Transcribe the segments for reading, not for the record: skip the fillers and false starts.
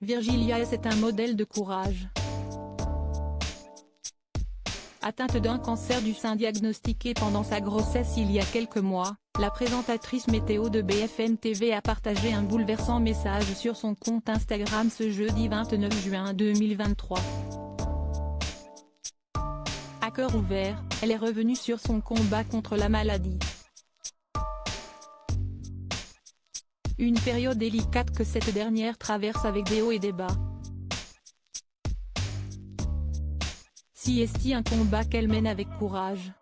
Virgilia S est un modèle de courage. Atteinte d'un cancer du sein diagnostiqué pendant sa grossesse il y a quelques mois, la présentatrice météo de BFM TV a partagé un bouleversant message sur son compte Instagram ce jeudi 29 juin 2023. À cœur ouvert, elle est revenue sur son combat contre la maladie. Une période délicate que cette dernière traverse avec des hauts et des bas. Si est-il un combat qu'elle mène avec courage.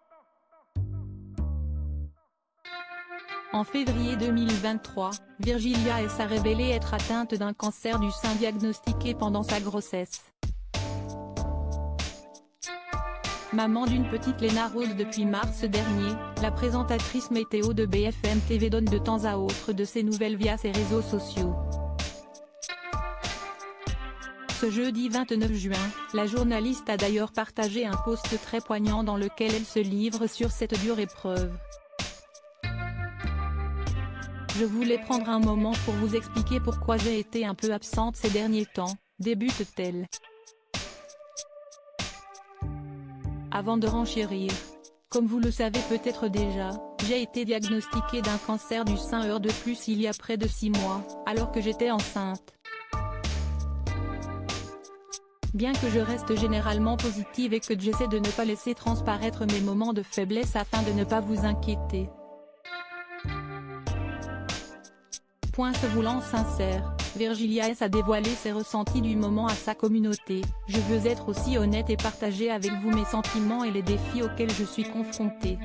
En février 2023, Virgilia S a révélé être atteinte d'un cancer du sein diagnostiqué pendant sa grossesse. Maman d'une petite Léna Rose depuis mars dernier, la présentatrice météo de BFM TV donne de temps à autre de ses nouvelles via ses réseaux sociaux. Ce jeudi 29 juin, la journaliste a d'ailleurs partagé un post très poignant dans lequel elle se livre sur cette dure épreuve. Je voulais prendre un moment pour vous expliquer pourquoi j'ai été un peu absente ces derniers temps, débute-t-elle. Avant de renchérir, comme vous le savez peut-être déjà, j'ai été diagnostiquée d'un cancer du sein heure de plus il y a près de 6 mois, alors que j'étais enceinte. Bien que je reste généralement positive et que j'essaie de ne pas laisser transparaître mes moments de faiblesse afin de ne pas vous inquiéter. Se voulant sincère, Virgilia S a dévoilé ses ressentis du moment à sa communauté. Je veux être aussi honnête et partager avec vous mes sentiments et les défis auxquels je suis confrontée.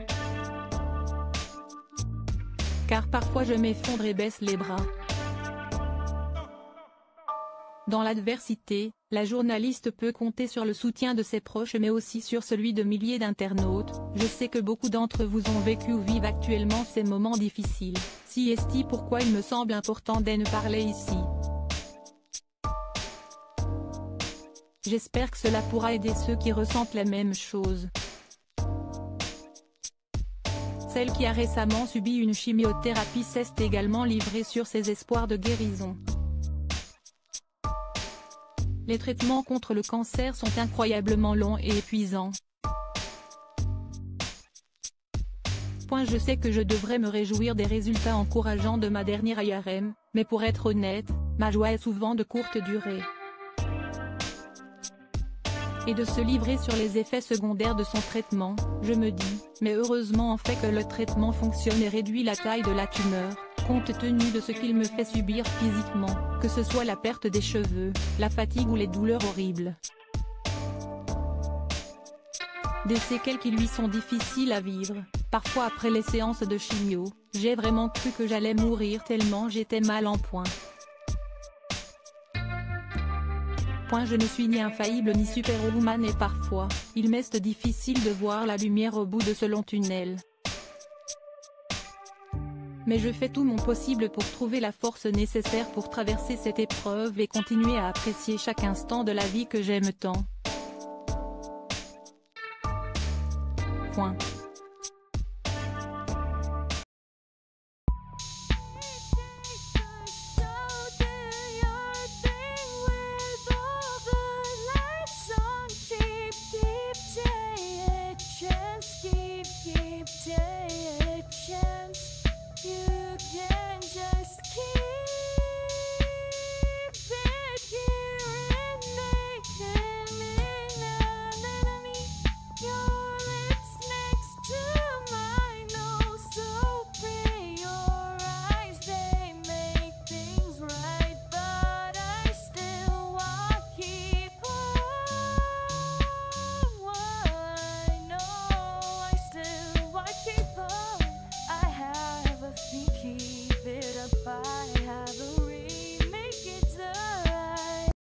Car parfois je m'effondre et baisse les bras. Dans l'adversité, la journaliste peut compter sur le soutien de ses proches mais aussi sur celui de milliers d'internautes. Je sais que beaucoup d'entre vous ont vécu ou vivent actuellement ces moments difficiles. Si est-il pourquoi il me semble important d'en parler ici. J'espère que cela pourra aider ceux qui ressentent la même chose. Celle qui a récemment subi une chimiothérapie s'est également livrée sur ses espoirs de guérison. Les traitements contre le cancer sont incroyablement longs et épuisants. Je sais que je devrais me réjouir des résultats encourageants de ma dernière IRM, mais pour être honnête, ma joie est souvent de courte durée. Et de se livrer sur les effets secondaires de son traitement, je me dis, mais heureusement en fait que le traitement fonctionne et réduit la taille de la tumeur, compte tenu de ce qu'il me fait subir physiquement, que ce soit la perte des cheveux, la fatigue ou les douleurs horribles. Des séquelles qui lui sont difficiles à vivre. Parfois après les séances de chimio, j'ai vraiment cru que j'allais mourir tellement j'étais mal en point. Je ne suis ni infaillible ni superwoman et parfois, il m'est difficile de voir la lumière au bout de ce long tunnel. Mais je fais tout mon possible pour trouver la force nécessaire pour traverser cette épreuve et continuer à apprécier chaque instant de la vie que j'aime tant.